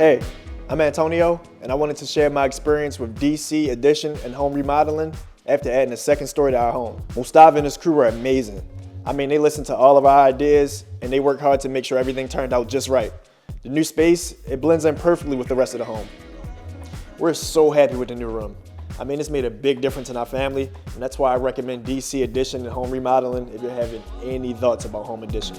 Hey, I'm Antonio, and I wanted to share my experience with DC addition and home remodeling after adding a second story to our home. Mustafa and his crew are amazing. I mean, they listen to all of our ideas, and they work hard to make sure everything turned out just right. The new space, it blends in perfectly with the rest of the home. We're so happy with the new room. I mean, it's made a big difference in our family, and that's why I recommend DC addition and home remodeling if you're having any thoughts about home addition.